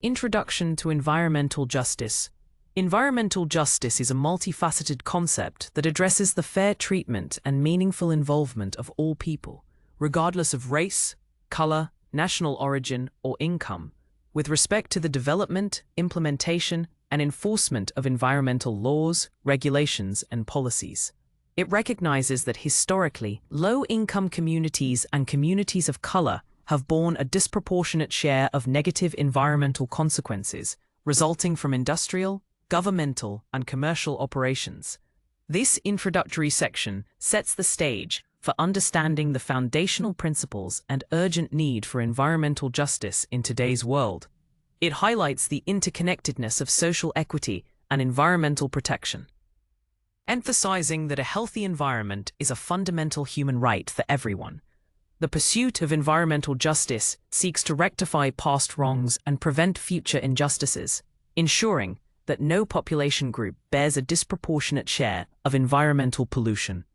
Introduction to Environmental Justice. Environmental justice is a multifaceted concept that addresses the fair treatment and meaningful involvement of all people, regardless of race, color, national origin, or income, with respect to the development, implementation, and enforcement of environmental laws, regulations, and policies. It recognizes that historically, low-income communities and communities of color have borne a disproportionate share of negative environmental consequences resulting from industrial, governmental, and commercial operations. This introductory section sets the stage for understanding the foundational principles and urgent need for environmental justice in today's world. It highlights the interconnectedness of social equity and environmental protection, emphasizing that a healthy environment is a fundamental human right for everyone. The pursuit of environmental justice seeks to rectify past wrongs and prevent future injustices, ensuring that no population group bears a disproportionate share of environmental pollution.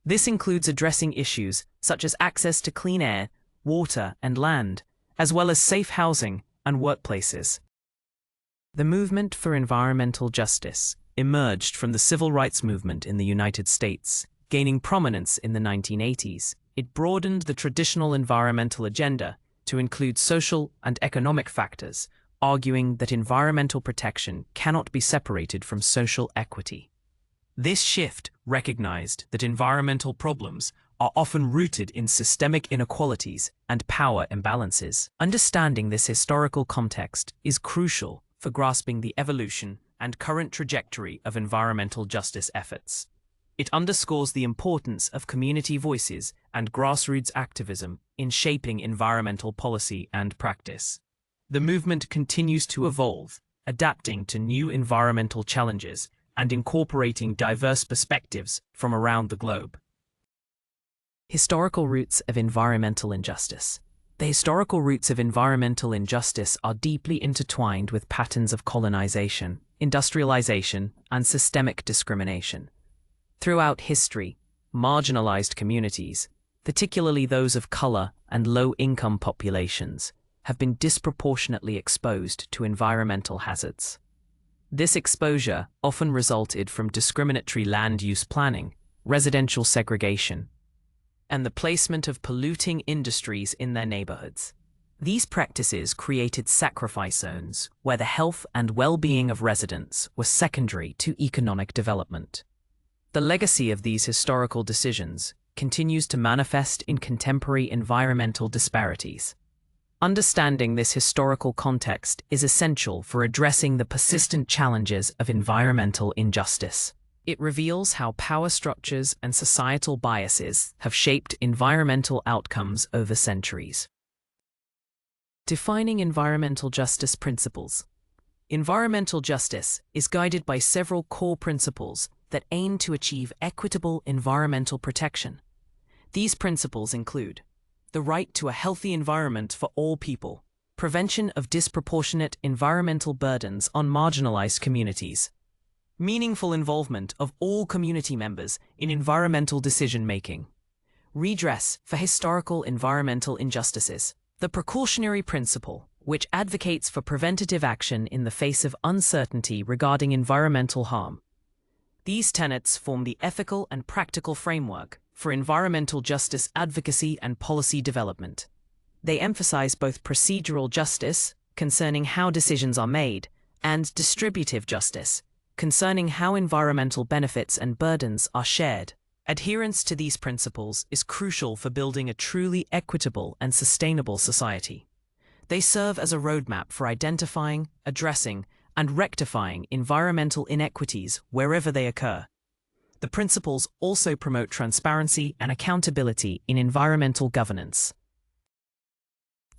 This includes addressing issues such as access to clean air, water, and land, as well as safe housing and workplaces. The movement for environmental justice emerged from the civil rights movement in the United States, gaining prominence in the 1980s. It broadened the traditional environmental agenda to include social and economic factors, arguing that environmental protection cannot be separated from social equity. This shift recognized that environmental problems are often rooted in systemic inequalities and power imbalances. Understanding this historical context is crucial for grasping the evolution and current trajectory of environmental justice efforts. It underscores the importance of community voices and grassroots activism in shaping environmental policy and practice. The movement continues to evolve, adapting to new environmental challenges and incorporating diverse perspectives from around the globe. Historical roots of environmental injustice. The historical roots of environmental injustice are deeply intertwined with patterns of colonization, industrialization, and systemic discrimination. Throughout history, marginalized communities, particularly those of color and low-income populations, have been disproportionately exposed to environmental hazards. This exposure often resulted from discriminatory land use planning, residential segregation, and the placement of polluting industries in their neighborhoods. These practices created sacrifice zones where the health and well-being of residents were secondary to economic development. The legacy of these historical decisions continues to manifest in contemporary environmental disparities. Understanding this historical context is essential for addressing the persistent challenges of environmental injustice. It reveals how power structures and societal biases have shaped environmental outcomes over centuries. Defining environmental justice principles. Environmental justice is guided by several core principles that aim to achieve equitable environmental protection. These principles include the right to a healthy environment for all people, prevention of disproportionate environmental burdens on marginalized communities, meaningful involvement of all community members in environmental decision-making, redress for historical environmental injustices, the precautionary principle, which advocates for preventative action in the face of uncertainty regarding environmental harm. These tenets form the ethical and practical framework for environmental justice advocacy and policy development. They emphasize both procedural justice, concerning how decisions are made, and distributive justice, concerning how environmental benefits and burdens are shared. Adherence to these principles is crucial for building a truly equitable and sustainable society. They serve as a roadmap for identifying, addressing, and rectifying environmental inequities wherever they occur. The principles also promote transparency and accountability in environmental governance.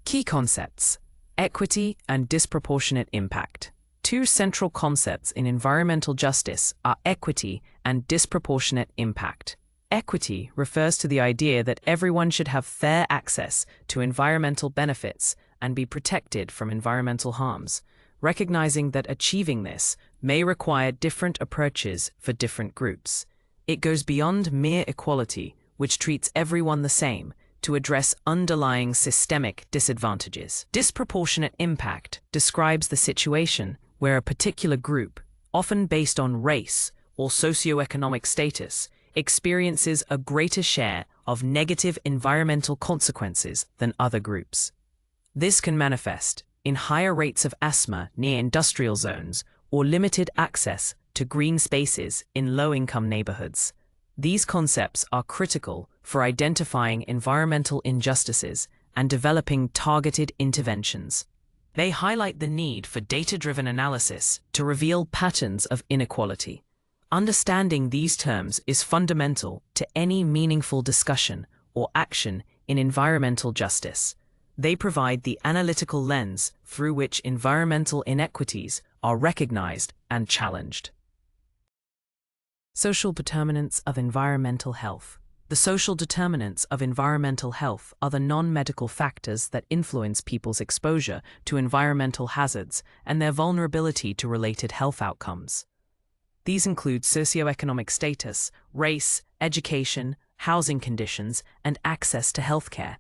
Key concepts: equity and disproportionate impact. Two central concepts in environmental justice are equity and disproportionate impact. Equity refers to the idea that everyone should have fair access to environmental benefits and be protected from environmental harms, recognizing that achieving this may require different approaches for different groups. It goes beyond mere equality, which treats everyone the same, to address underlying systemic disadvantages. Disproportionate impact describes the situation where a particular group, often based on race or socioeconomic status, experiences a greater share of negative environmental consequences than other groups. This can manifest in higher rates of asthma near industrial zones or limited access to green spaces in low-income neighborhoods. These concepts are critical for identifying environmental injustices and developing targeted interventions. They highlight the need for data-driven analysis to reveal patterns of inequality. Understanding these terms is fundamental to any meaningful discussion or action in environmental justice. They provide the analytical lens through which environmental inequities are recognized and challenged. Social determinants of environmental health. The social determinants of environmental health are the non-medical factors that influence people's exposure to environmental hazards and their vulnerability to related health outcomes. These include socioeconomic status, race, education, housing conditions, and access to healthcare.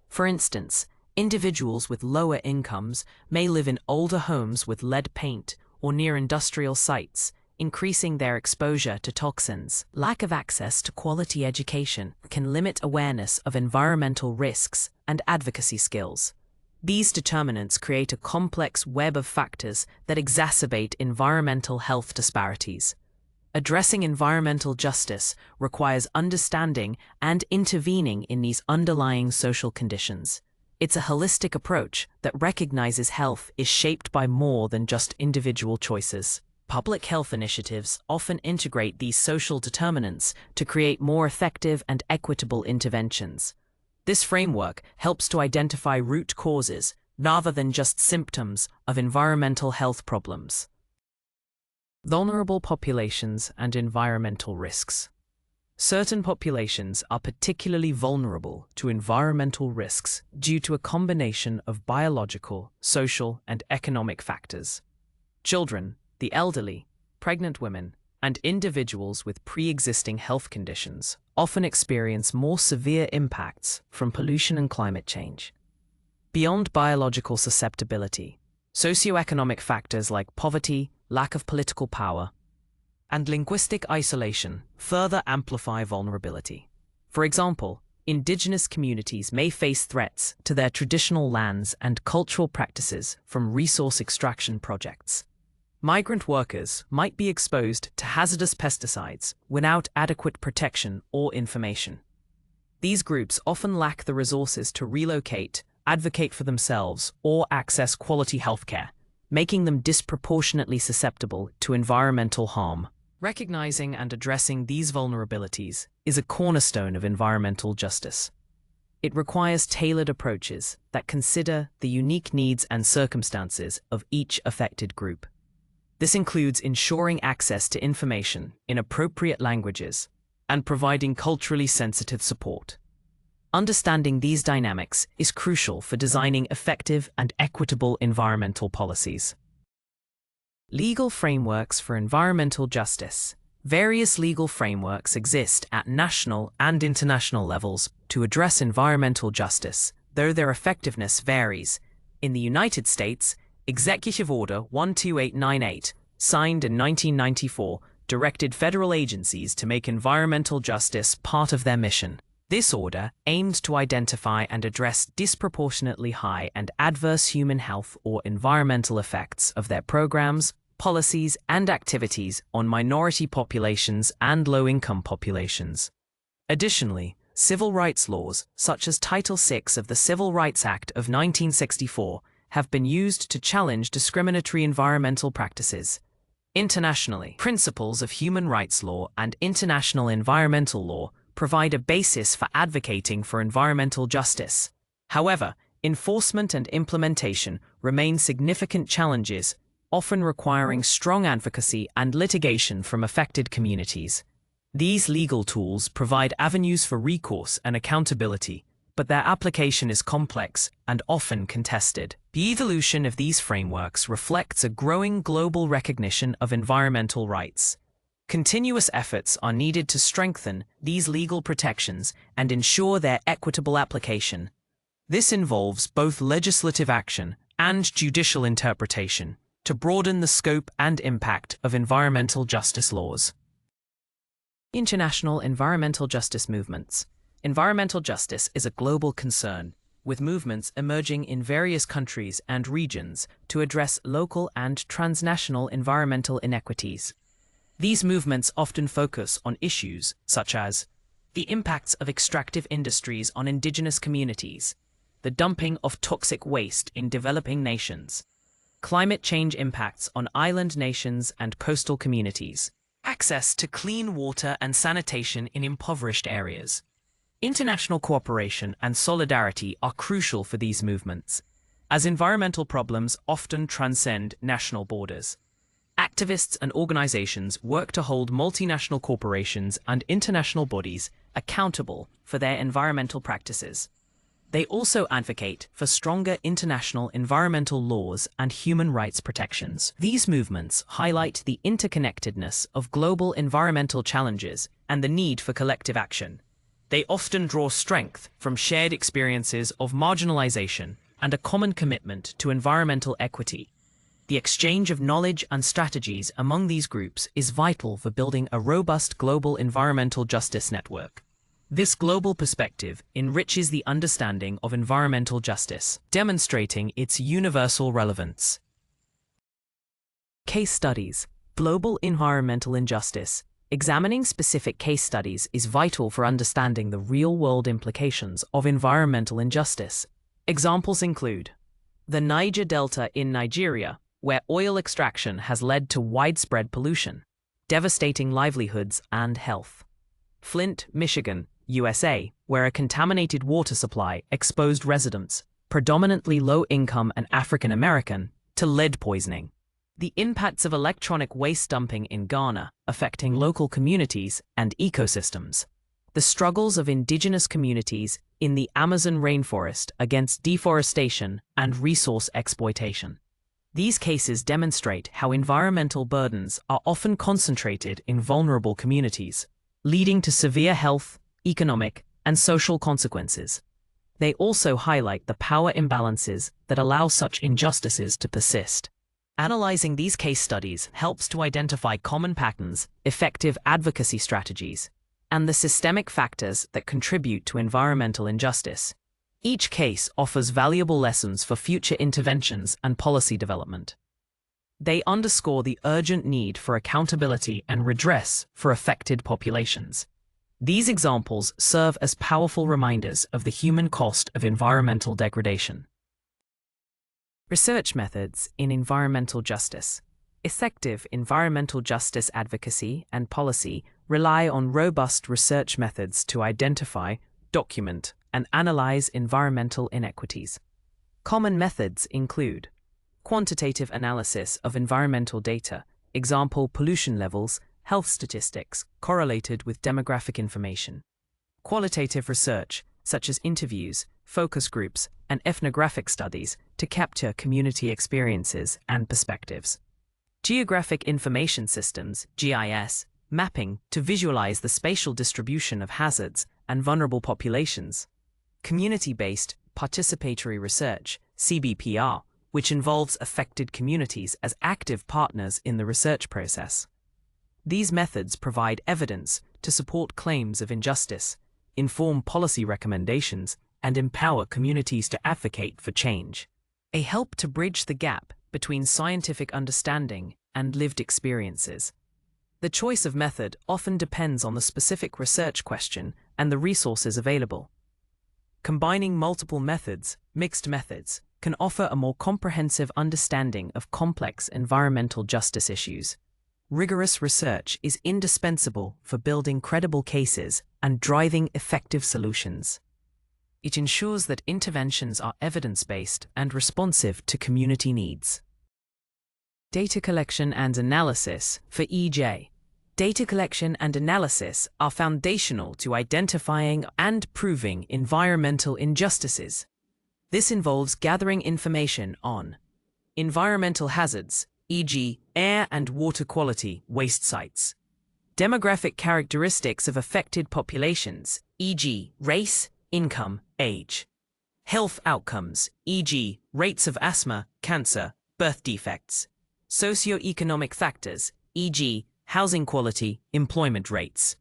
For instance, individuals with lower incomes may live in older homes with lead paint or near industrial sites, increasing their exposure to toxins. Lack of access to quality education can limit awareness of environmental risks and advocacy skills. These determinants create a complex web of factors that exacerbate environmental health disparities. Addressing environmental justice requires understanding and intervening in these underlying social conditions. It's a holistic approach that recognizes health is shaped by more than just individual choices. Public health initiatives often integrate these social determinants to create more effective and equitable interventions. This framework helps to identify root causes rather than just symptoms of environmental health problems. Vulnerable populations and environmental risks. Certain populations are particularly vulnerable to environmental risks due to a combination of biological, social, and economic factors. Children, the elderly, pregnant women, and individuals with pre-existing health conditions often experience more severe impacts from pollution and climate change. Beyond biological susceptibility, socioeconomic factors like poverty, lack of political power, and linguistic isolation further amplify vulnerability. For example, Indigenous communities may face threats to their traditional lands and cultural practices from resource extraction projects. Migrant workers might be exposed to hazardous pesticides without adequate protection or information. These groups often lack the resources to relocate, advocate for themselves, or access quality healthcare, making them disproportionately susceptible to environmental harm. Recognizing and addressing these vulnerabilities is a cornerstone of environmental justice. It requires tailored approaches that consider the unique needs and circumstances of each affected group. This includes ensuring access to information in appropriate languages and providing culturally sensitive support. Understanding these dynamics is crucial for designing effective and equitable environmental policies. Legal frameworks for environmental justice. Various legal frameworks exist at national and international levels to address environmental justice, though their effectiveness varies. In the United States, Executive Order 12898, signed in 1994, directed federal agencies to make environmental justice part of their mission. This order aimed to identify and address disproportionately high and adverse human health or environmental effects of their programs, policies, and activities on minority populations and low-income populations. Additionally, civil rights laws, such as Title VI of the Civil Rights Act of 1964, have been used to challenge discriminatory environmental practices. Internationally, principles of human rights law and international environmental law provide a basis for advocating for environmental justice. However, enforcement and implementation remain significant challenges, often requiring strong advocacy and litigation from affected communities. These legal tools provide avenues for recourse and accountability, but their application is complex and often contested. The evolution of these frameworks reflects a growing global recognition of environmental rights. Continuous efforts are needed to strengthen these legal protections and ensure their equitable application. This involves both legislative action and judicial interpretation to broaden the scope and impact of environmental justice laws. International environmental justice movements. Environmental justice is a global concern, with movements emerging in various countries and regions to address local and transnational environmental inequities. These movements often focus on issues such as the impacts of extractive industries on indigenous communities, the dumping of toxic waste in developing nations, climate change impacts on island nations and coastal communities, access to clean water and sanitation in impoverished areas. International cooperation and solidarity are crucial for these movements, as environmental problems often transcend national borders. Activists and organizations work to hold multinational corporations and international bodies accountable for their environmental practices. They also advocate for stronger international environmental laws and human rights protections. These movements highlight the interconnectedness of global environmental challenges and the need for collective action. They often draw strength from shared experiences of marginalization and a common commitment to environmental equity. The exchange of knowledge and strategies among these groups is vital for building a robust global environmental justice network. This global perspective enriches the understanding of environmental justice, demonstrating its universal relevance. Case studies. Global environmental injustice. Examining specific case studies is vital for understanding the real-world implications of environmental injustice. Examples include the Niger Delta in Nigeria, where oil extraction has led to widespread pollution, devastating livelihoods and health. Flint, Michigan, USA, where a contaminated water supply exposed residents, predominantly low-income and African American, to lead poisoning. The impacts of electronic waste dumping in Ghana, affecting local communities and ecosystems. The struggles of indigenous communities in the Amazon rainforest against deforestation and resource exploitation. These cases demonstrate how environmental burdens are often concentrated in vulnerable communities, leading to severe health, economic, and social consequences. They also highlight the power imbalances that allow such injustices to persist. Analyzing these case studies helps to identify common patterns, effective advocacy strategies, and the systemic factors that contribute to environmental injustice. Each case offers valuable lessons for future interventions and policy development. They underscore the urgent need for accountability and redress for affected populations. These examples serve as powerful reminders of the human cost of environmental degradation. Research methods in environmental justice. Effective environmental justice advocacy and policy rely on robust research methods to identify, document, and analyze environmental inequities. Common methods include quantitative analysis of environmental data, example pollution levels, health statistics correlated with demographic information. Qualitative research, such as interviews, focus groups, and ethnographic studies to capture community experiences and perspectives. Geographic information systems, GIS, mapping to visualize the spatial distribution of hazards and vulnerable populations. Community-based participatory research, CBPR, which involves affected communities as active partners in the research process. These methods provide evidence to support claims of injustice, inform policy recommendations, and empower communities to advocate for change. They help to bridge the gap between scientific understanding and lived experiences. The choice of method often depends on the specific research question and the resources available. Combining multiple methods, mixed methods, can offer a more comprehensive understanding of complex environmental justice issues. Rigorous research is indispensable for building credible cases and driving effective solutions. It ensures that interventions are evidence-based and responsive to community needs. Data collection and analysis for EJ. Data collection and analysis are foundational to identifying and proving environmental injustices. This involves gathering information on environmental hazards, e.g., air and water quality, waste sites, Demographic characteristics of affected populations, e.g., race, income, age. Health outcomes, e.g., rates of asthma, cancer, birth defects. Socioeconomic factors, e.g., housing quality, employment rates.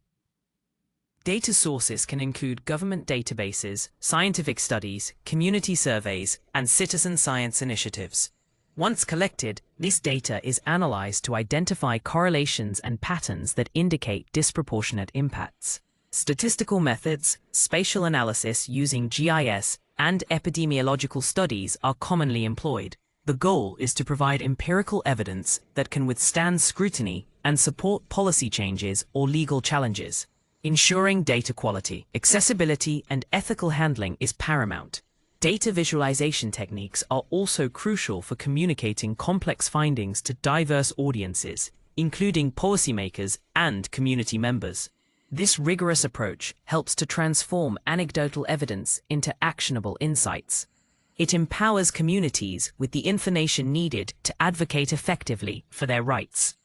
Data sources can include government databases, scientific studies, community surveys, and citizen science initiatives. Once collected, this data is analyzed to identify correlations and patterns that indicate disproportionate impacts. Statistical methods, spatial analysis using GIS, and epidemiological studies are commonly employed. The goal is to provide empirical evidence that can withstand scrutiny and support policy changes or legal challenges. Ensuring data quality, accessibility, and ethical handling is paramount. Data visualization techniques are also crucial for communicating complex findings to diverse audiences, including policymakers and community members. This rigorous approach helps to transform anecdotal evidence into actionable insights. It empowers communities with the information needed to advocate effectively for their rights.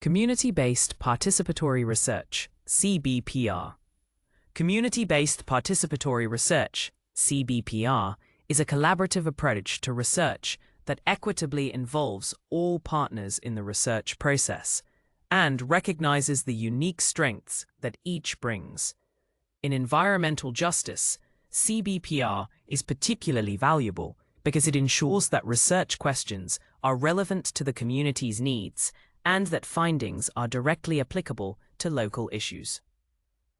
Community-based participatory research, CBPR. Community-based participatory research, CBPR, is a collaborative approach to research that equitably involves all partners in the research process and recognizes the unique strengths that each brings. In environmental justice, CBPR is particularly valuable because it ensures that research questions are relevant to the community's needs and that findings are directly applicable to local issues.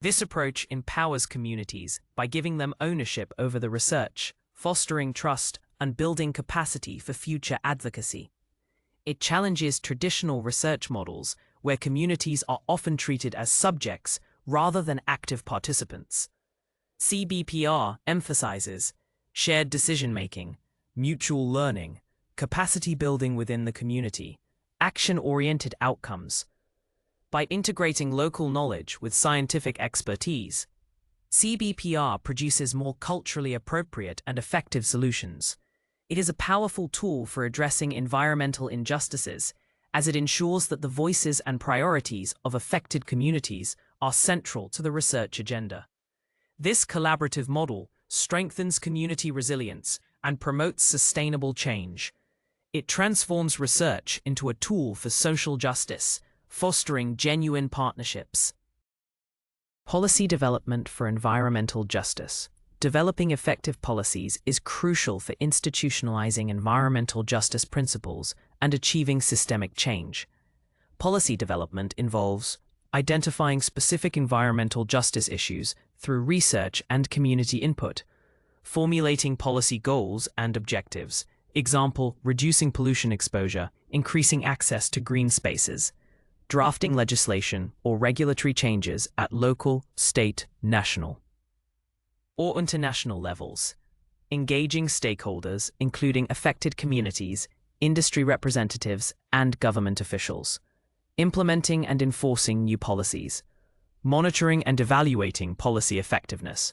This approach empowers communities by giving them ownership over the research, fostering trust, and building capacity for future advocacy. It challenges traditional research models where communities are often treated as subjects rather than active participants. CBPR emphasizes shared decision-making, mutual learning, capacity building within the community, action-oriented outcomes. By integrating local knowledge with scientific expertise, CBPR produces more culturally appropriate and effective solutions. It is a powerful tool for addressing environmental injustices, as it ensures that the voices and priorities of affected communities are central to the research agenda. This collaborative model strengthens community resilience and promotes sustainable change. It transforms research into a tool for social justice, fostering genuine partnerships. Policy development for environmental justice. Developing effective policies is crucial for institutionalizing environmental justice principles and achieving systemic change. Policy development involves identifying specific environmental justice issues through research and community input, formulating policy goals and objectives, example, reducing pollution exposure, increasing access to green spaces, drafting legislation or regulatory changes at local, state, national, or international levels, engaging stakeholders, including affected communities, industry representatives, and government officials, implementing and enforcing new policies, monitoring and evaluating policy effectiveness.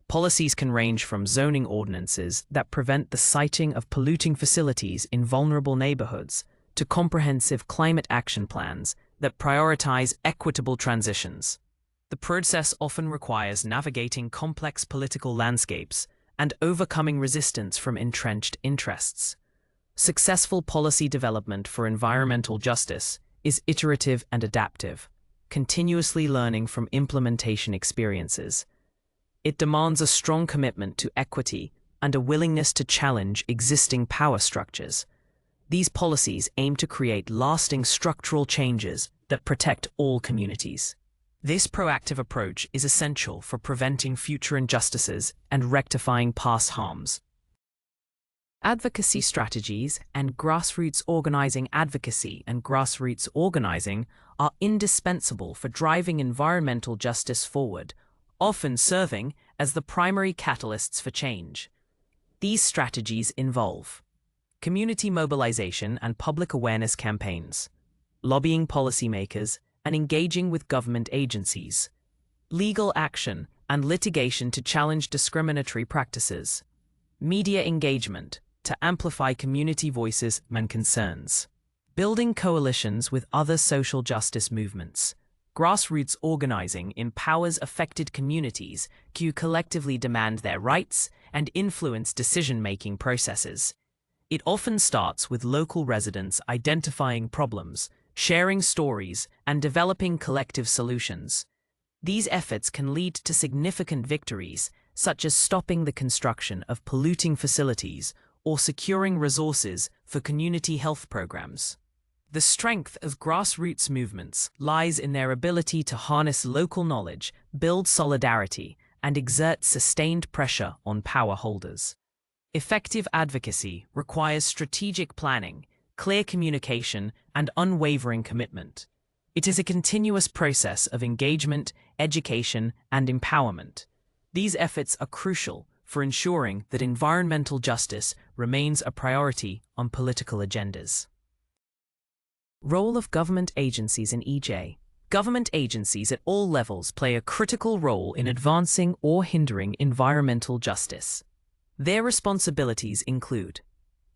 Policies can range from zoning ordinances that prevent the siting of polluting facilities in vulnerable neighborhoods to comprehensive climate action plans that prioritize equitable transitions. The process often requires navigating complex political landscapes and overcoming resistance from entrenched interests. Successful policy development for environmental justice is iterative and adaptive, continuously learning from implementation experiences. It demands a strong commitment to equity and a willingness to challenge existing power structures. These policies aim to create lasting structural changes that protect all communities. This proactive approach is essential for preventing future injustices and rectifying past harms. Advocacy strategies and grassroots organizing. Advocacy and grassroots organizing are indispensable for driving environmental justice forward, often serving as the primary catalysts for change. These strategies involve community mobilization and public awareness campaigns, lobbying policymakers and engaging with government agencies, legal action and litigation to challenge discriminatory practices, media engagement to amplify community voices and concerns, Building coalitions with other social justice movements. Grassroots organizing empowers affected communities to collectively demand their rights and influence decision-making processes. It often starts with local residents identifying problems, sharing stories, and developing collective solutions. These efforts can lead to significant victories, such as stopping the construction of polluting facilities or securing resources for community health programs. The strength of grassroots movements lies in their ability to harness local knowledge, build solidarity, and exert sustained pressure on power holders. Effective advocacy requires strategic planning, clear communication, and unwavering commitment. It is a continuous process of engagement, education, and empowerment. These efforts are crucial for ensuring that environmental justice remains a priority on political agendas. Role of government agencies in EJ. Government agencies at all levels play a critical role in advancing or hindering environmental justice. Their responsibilities include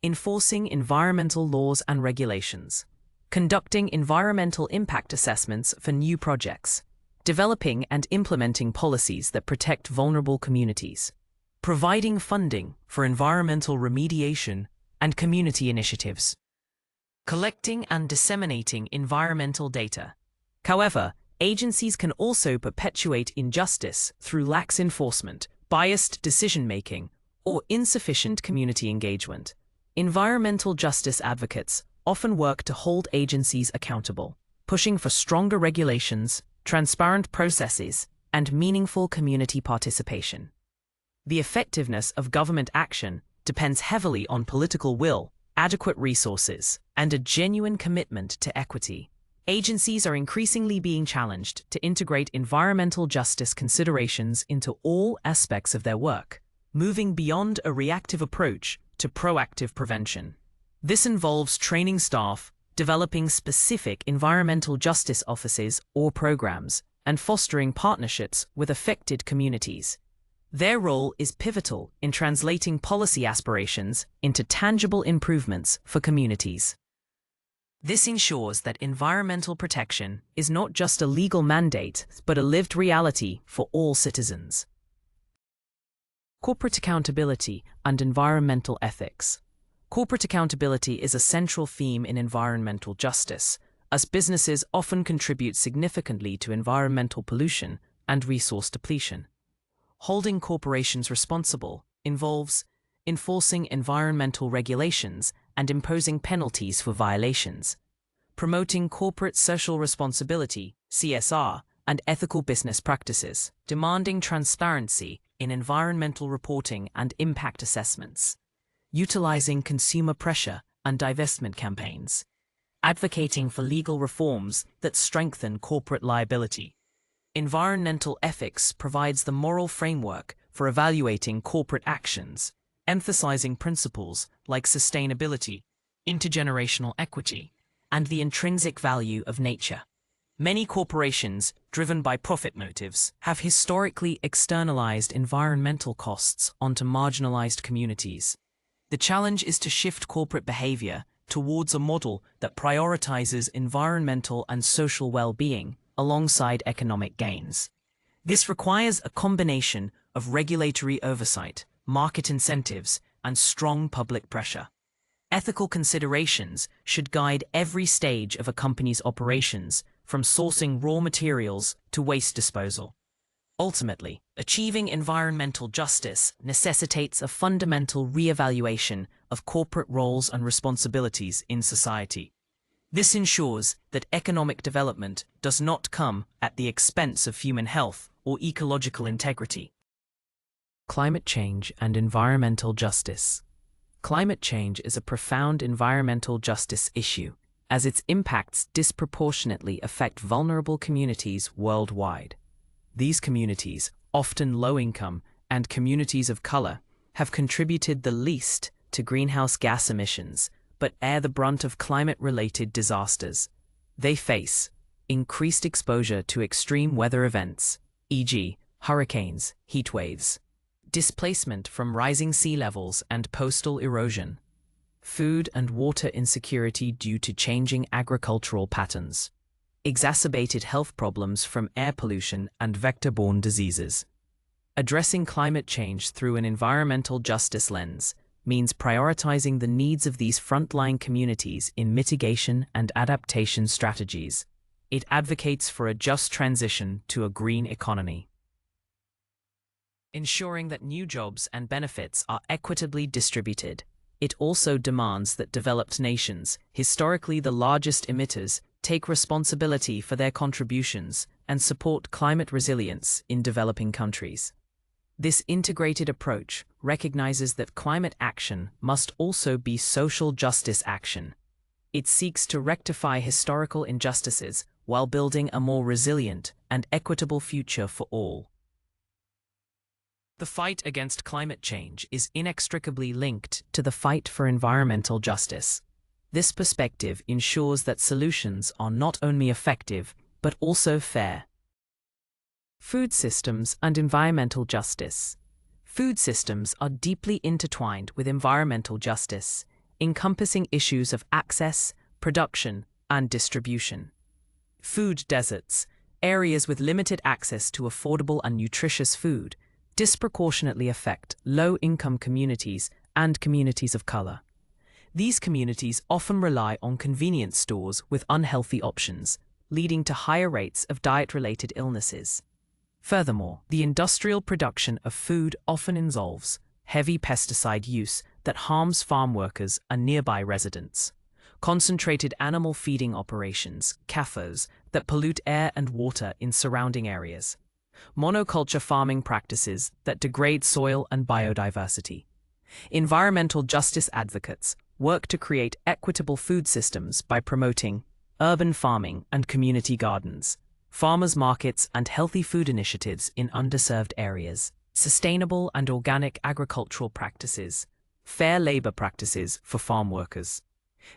enforcing environmental laws and regulations, conducting environmental impact assessments for new projects, developing and implementing policies that protect vulnerable communities, providing funding for environmental remediation and community initiatives, collecting and disseminating environmental data. However, agencies can also perpetuate injustice through lax enforcement, biased decision-making, or insufficient community engagement. Environmental justice advocates often work to hold agencies accountable, pushing for stronger regulations, transparent processes, and meaningful community participation. The effectiveness of government action depends heavily on political will, adequate resources, and a genuine commitment to equity. Agencies are increasingly being challenged to integrate environmental justice considerations into all aspects of their work, moving beyond a reactive approach to proactive prevention. This involves training staff, developing specific environmental justice offices or programs, and fostering partnerships with affected communities. Their role is pivotal in translating policy aspirations into tangible improvements for communities. This ensures that environmental protection is not just a legal mandate, but a lived reality for all citizens. Corporate accountability and environmental ethics. Corporate accountability is a central theme in environmental justice, as businesses often contribute significantly to environmental pollution and resource depletion. Holding corporations responsible involves enforcing environmental regulations and imposing penalties for violations, promoting corporate social responsibility (CSR) and ethical business practices, demanding transparency in environmental reporting and impact assessments, utilizing consumer pressure and divestment campaigns, advocating for legal reforms that strengthen corporate liability. Environmental ethics provides the moral framework for evaluating corporate actions, emphasizing principles like sustainability, intergenerational equity, and the intrinsic value of nature. Many corporations, driven by profit motives, have historically externalized environmental costs onto marginalized communities. The challenge is to shift corporate behavior towards a model that prioritizes environmental and social well-being alongside economic gains. This requires a combination of regulatory oversight, market incentives, and strong public pressure. Ethical considerations should guide every stage of a company's operations, from sourcing raw materials to waste disposal. Ultimately, achieving environmental justice necessitates a fundamental re-evaluation of corporate roles and responsibilities in society. This ensures that economic development does not come at the expense of human health or ecological integrity. Climate change and environmental justice. Climate change is a profound environmental justice issue, as its impacts disproportionately affect vulnerable communities worldwide. These communities, often low-income and communities of color, have contributed the least to greenhouse gas emissions, but bear the brunt of climate-related disasters. They face increased exposure to extreme weather events, e.g., hurricanes, heat waves, displacement from rising sea levels and coastal erosion, food and water insecurity due to changing agricultural patterns, exacerbated health problems from air pollution and vector-borne diseases. Addressing climate change through an environmental justice lens means prioritizing the needs of these frontline communities in mitigation and adaptation strategies. It advocates for a just transition to a green economy, ensuring that new jobs and benefits are equitably distributed. It also demands that developed nations, historically the largest emitters, take responsibility for their contributions and support climate resilience in developing countries. This integrated approach recognizes that climate action must also be social justice action. It seeks to rectify historical injustices while building a more resilient and equitable future for all. The fight against climate change is inextricably linked to the fight for environmental justice. This perspective ensures that solutions are not only effective, but also fair. Food systems and environmental justice. Food systems are deeply intertwined with environmental justice, encompassing issues of access, production, and distribution. Food deserts, areas with limited access to affordable and nutritious food, disproportionately affect low-income communities and communities of color. These communities often rely on convenience stores with unhealthy options, leading to higher rates of diet-related illnesses. Furthermore, the industrial production of food often involves heavy pesticide use that harms farm workers and nearby residents, concentrated animal feeding operations, CAFOs, that pollute air and water in surrounding areas, monoculture farming practices that degrade soil and biodiversity. Environmental justice advocates work to create equitable food systems by promoting urban farming and community gardens, farmers' markets and healthy food initiatives in underserved areas, sustainable and organic agricultural practices, fair labor practices for farm workers.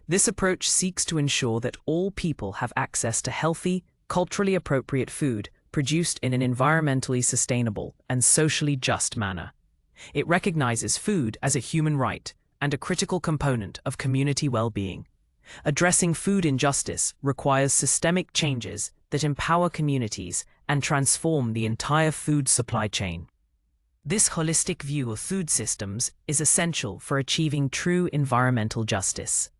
This approach seeks to ensure that all people have access to healthy, culturally appropriate food produced in an environmentally sustainable and socially just manner. It recognizes food as a human right and a critical component of community well-being. Addressing food injustice requires systemic changes that empower communities and transform the entire food supply chain. This holistic view of food systems is essential for achieving true environmental justice.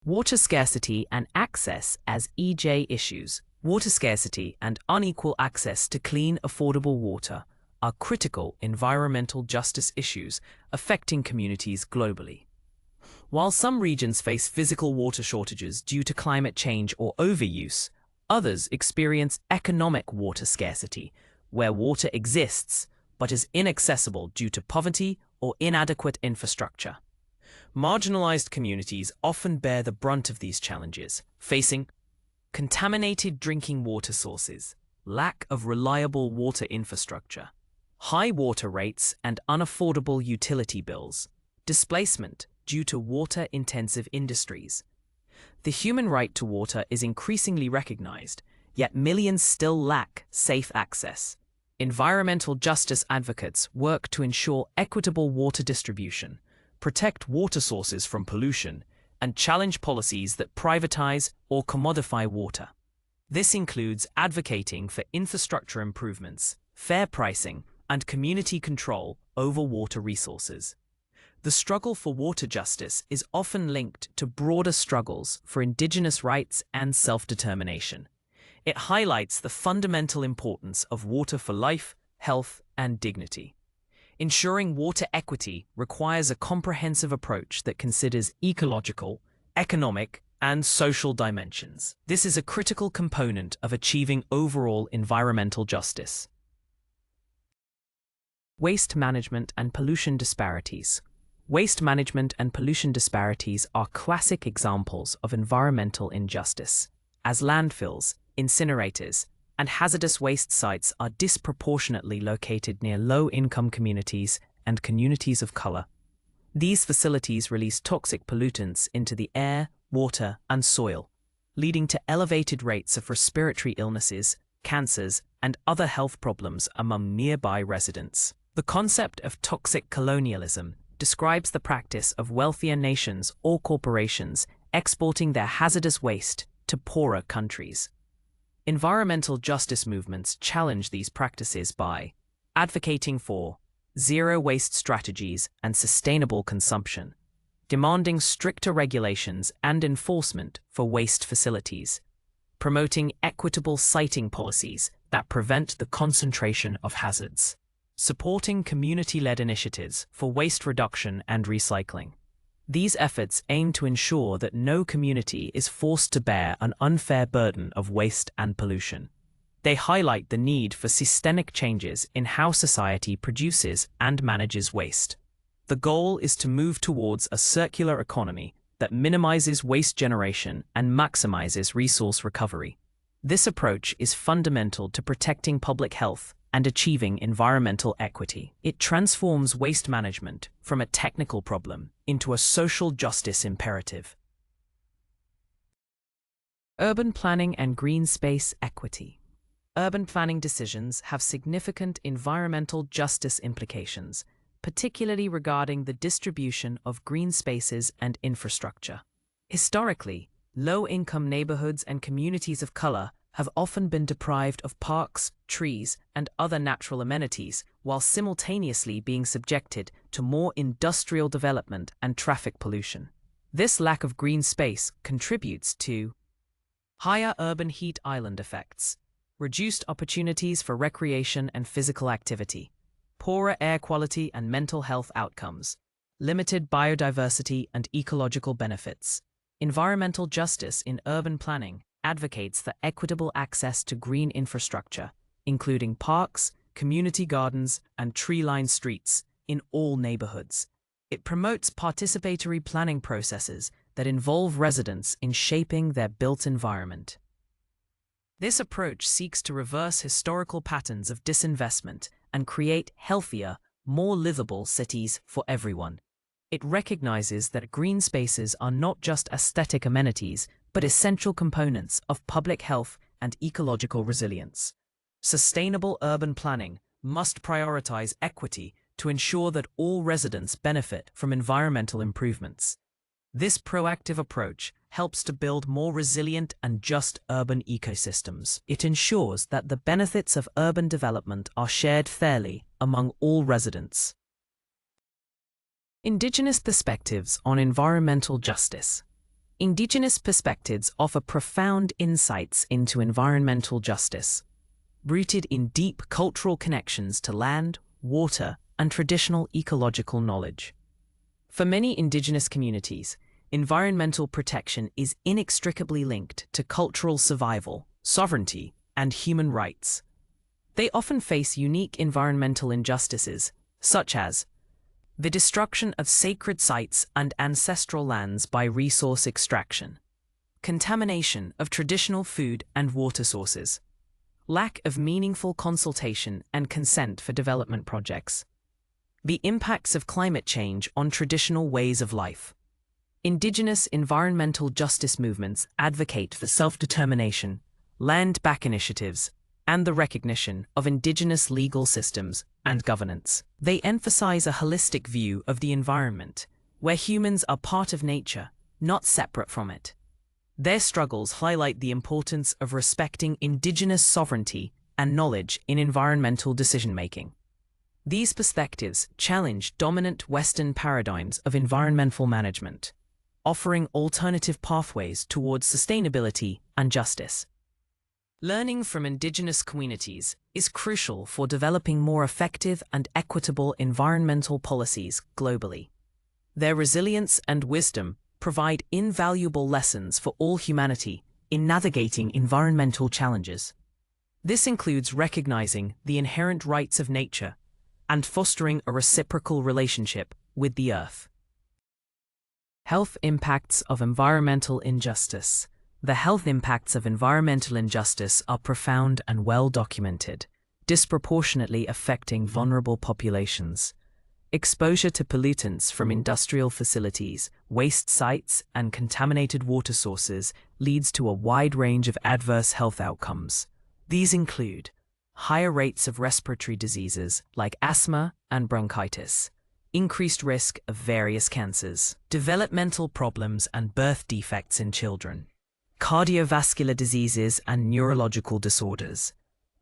Water scarcity and access as EJ issues. Water scarcity and unequal access to clean, affordable water are critical environmental justice issues affecting communities globally. While some regions face physical water shortages due to climate change or overuse, others experience economic water scarcity, where water exists but is inaccessible due to poverty or inadequate infrastructure. Marginalized communities often bear the brunt of these challenges, facing contaminated drinking water sources, lack of reliable water infrastructure, high water rates and unaffordable utility bills, displacement due to water-intensive industries. The human right to water is increasingly recognized, yet millions still lack safe access. Environmental justice advocates work to ensure equitable water distribution, protect water sources from pollution, and challenge policies that privatize or commodify water. This includes advocating for infrastructure improvements, fair pricing, and community control over water resources. The struggle for water justice is often linked to broader struggles for Indigenous rights and self-determination. It highlights the fundamental importance of water for life, health, and dignity. Ensuring water equity requires a comprehensive approach that considers ecological, economic, and social dimensions. This is a critical component of achieving overall environmental justice. Waste management and pollution disparities. Waste management and pollution disparities are classic examples of environmental injustice, as landfills, incinerators, and hazardous waste sites are disproportionately located near low-income communities and communities of color. These facilities release toxic pollutants into the air, water, and soil, leading to elevated rates of respiratory illnesses, cancers, and other health problems among nearby residents. The concept of toxic colonialism describes the practice of wealthier nations or corporations exporting their hazardous waste to poorer countries. Environmental justice movements challenge these practices by advocating for zero-waste strategies and sustainable consumption, demanding stricter regulations and enforcement for waste facilities, promoting equitable siting policies that prevent the concentration of hazards, supporting community-led initiatives for waste reduction and recycling. These efforts aim to ensure that no community is forced to bear an unfair burden of waste and pollution. They highlight the need for systemic changes in how society produces and manages waste. The goal is to move towards a circular economy that minimizes waste generation and maximizes resource recovery. This approach is fundamental to protecting public health and achieving environmental equity. It transforms waste management from a technical problem into a social justice imperative. Urban planning and green space equity. Urban planning decisions have significant environmental justice implications, particularly regarding the distribution of green spaces and infrastructure. Historically, low-income neighborhoods and communities of color have often been deprived of parks, trees, and other natural amenities, while simultaneously being subjected to more industrial development and traffic pollution. This lack of green space contributes to higher urban heat island effects, reduced opportunities for recreation and physical activity, poorer air quality and mental health outcomes, limited biodiversity and ecological benefits. Environmental justice in urban planning advocates for equitable access to green infrastructure, including parks, community gardens, and tree-lined streets in all neighborhoods. It promotes participatory planning processes that involve residents in shaping their built environment. This approach seeks to reverse historical patterns of disinvestment and create healthier, more livable cities for everyone. It recognizes that green spaces are not just aesthetic amenities, but essential components of public health and ecological resilience. Sustainable urban planning must prioritize equity to ensure that all residents benefit from environmental improvements. This proactive approach helps to build more resilient and just urban ecosystems. It ensures that the benefits of urban development are shared fairly among all residents. Indigenous perspectives on environmental justice. Indigenous perspectives offer profound insights into environmental justice, rooted in deep cultural connections to land, water, and traditional ecological knowledge. For many Indigenous communities, environmental protection is inextricably linked to cultural survival, sovereignty, and human rights. They often face unique environmental injustices, such as the destruction of sacred sites and ancestral lands by resource extraction, contamination of traditional food and water sources, lack of meaningful consultation and consent for development projects, the impacts of climate change on traditional ways of life. Indigenous environmental justice movements advocate for self-determination, land-back initiatives, and the recognition of Indigenous legal systems and governance. They emphasize a holistic view of the environment, where humans are part of nature, not separate from it. Their struggles highlight the importance of respecting Indigenous sovereignty and knowledge in environmental decision-making. These perspectives challenge dominant Western paradigms of environmental management, offering alternative pathways towards sustainability and justice. Learning from Indigenous communities is crucial for developing more effective and equitable environmental policies globally. Their resilience and wisdom provide invaluable lessons for all humanity in navigating environmental challenges. This includes recognizing the inherent rights of nature and fostering a reciprocal relationship with the earth. Health impacts of environmental injustice. The health impacts of environmental injustice are profound and well documented, disproportionately affecting vulnerable populations. Exposure to pollutants from industrial facilities, waste sites, and contaminated water sources leads to a wide range of adverse health outcomes. These include higher rates of respiratory diseases like asthma and bronchitis, increased risk of various cancers, developmental problems and birth defects in children, cardiovascular diseases and neurological disorders,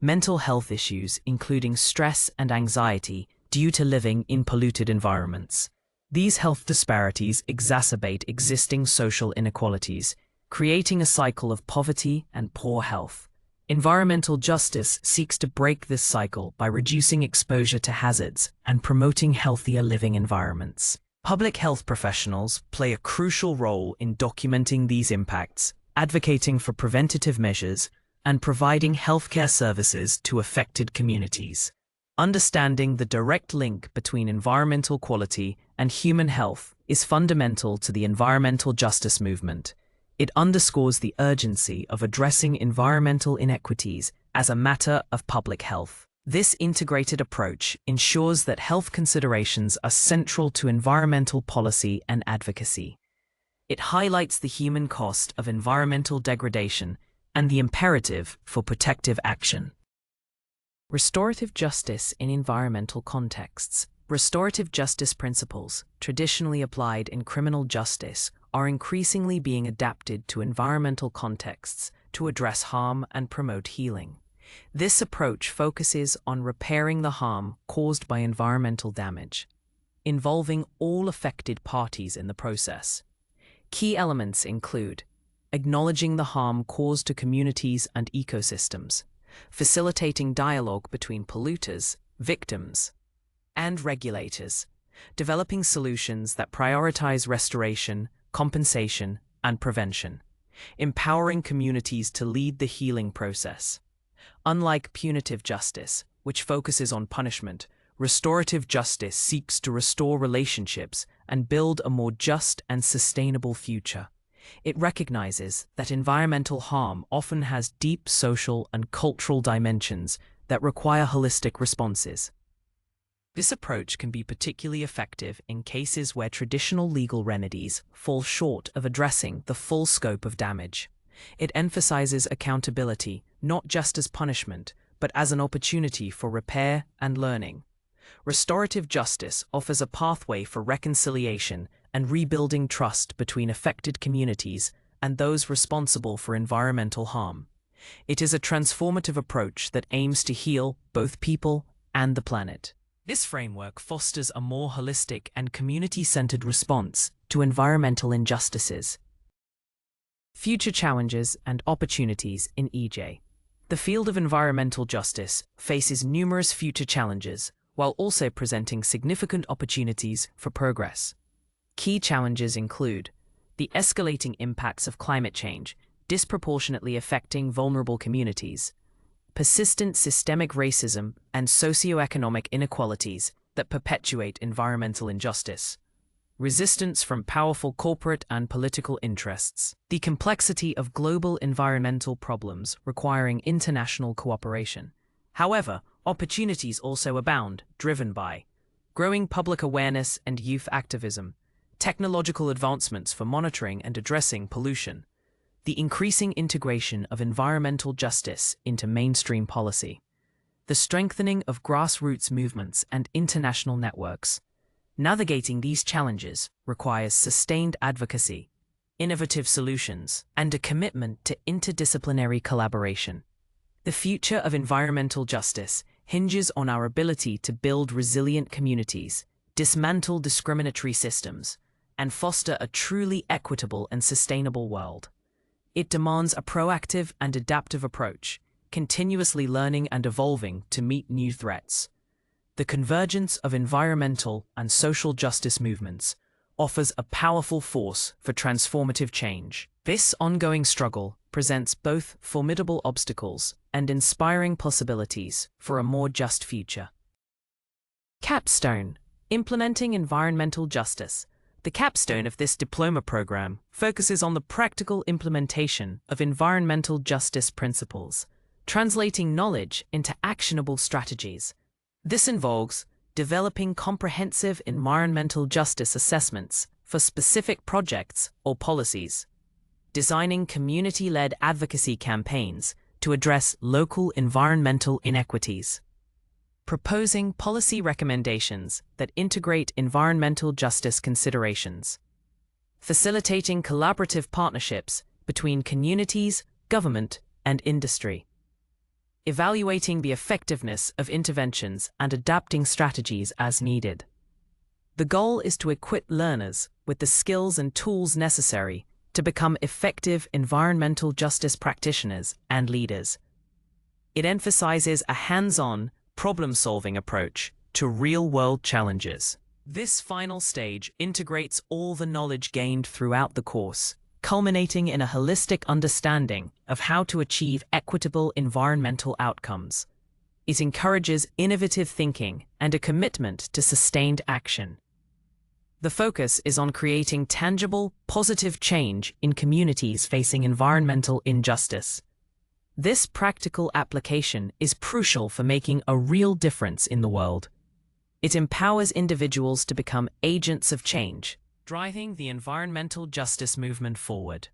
mental health issues including stress and anxiety due to living in polluted environments. These health disparities exacerbate existing social inequalities, creating a cycle of poverty and poor health. Environmental justice seeks to break this cycle by reducing exposure to hazards and promoting healthier living environments. Public health professionals play a crucial role in documenting these impacts, advocating for preventative measures, and providing healthcare services to affected communities. Understanding the direct link between environmental quality and human health is fundamental to the environmental justice movement. It underscores the urgency of addressing environmental inequities as a matter of public health. This integrated approach ensures that health considerations are central to environmental policy and advocacy. It highlights the human cost of environmental degradation and the imperative for protective action. Restorative justice in environmental contexts. Restorative justice principles, traditionally applied in criminal justice, are increasingly being adapted to environmental contexts to address harm and promote healing. This approach focuses on repairing the harm caused by environmental damage, involving all affected parties in the process. Key elements include acknowledging the harm caused to communities and ecosystems, facilitating dialogue between polluters, victims, and regulators, developing solutions that prioritize restoration, compensation, and prevention, empowering communities to lead the healing process. Unlike punitive justice, which focuses on punishment, restorative justice seeks to restore relationships and build a more just and sustainable future. It recognizes that environmental harm often has deep social and cultural dimensions that require holistic responses. This approach can be particularly effective in cases where traditional legal remedies fall short of addressing the full scope of damage. It emphasizes accountability not just as punishment, but as an opportunity for repair and learning. Restorative justice offers a pathway for reconciliation and rebuilding trust between affected communities and those responsible for environmental harm. It is a transformative approach that aims to heal both people and the planet. This framework fosters a more holistic and community-centered response to environmental injustices. Future challenges and opportunities in EJ. The field of environmental justice faces numerous future challenges, while also presenting significant opportunities for progress. Key challenges include the escalating impacts of climate change, disproportionately affecting vulnerable communities, persistent systemic racism and socioeconomic inequalities that perpetuate environmental injustice, resistance from powerful corporate and political interests, the complexity of global environmental problems requiring international cooperation. However, opportunities also abound, driven by growing public awareness and youth activism, technological advancements for monitoring and addressing pollution, the increasing integration of environmental justice into mainstream policy, the strengthening of grassroots movements and international networks. Navigating these challenges requires sustained advocacy, innovative solutions, and a commitment to interdisciplinary collaboration. The future of environmental justice hinges on our ability to build resilient communities, dismantle discriminatory systems, and foster a truly equitable and sustainable world. It demands a proactive and adaptive approach, continuously learning and evolving to meet new threats. The convergence of environmental and social justice movements offers a powerful force for transformative change. This ongoing struggle presents both formidable obstacles and inspiring possibilities for a more just future. Capstone: Implementing Environmental Justice. The capstone of this diploma program focuses on the practical implementation of environmental justice principles, translating knowledge into actionable strategies. This involves developing comprehensive environmental justice assessments for specific projects or policies, designing community-led advocacy campaigns to address local environmental inequities, proposing policy recommendations that integrate environmental justice considerations, facilitating collaborative partnerships between communities, government, and industry, evaluating the effectiveness of interventions and adapting strategies as needed. The goal is to equip learners with the skills and tools necessary to become effective environmental justice practitioners and leaders. It emphasizes a hands-on, problem-solving approach to real-world challenges. This final stage integrates all the knowledge gained throughout the course, culminating in a holistic understanding of how to achieve equitable environmental outcomes. It encourages innovative thinking and a commitment to sustained action. The focus is on creating tangible, positive change in communities facing environmental injustice. This practical application is crucial for making a real difference in the world. It empowers individuals to become agents of change, driving the environmental justice movement forward.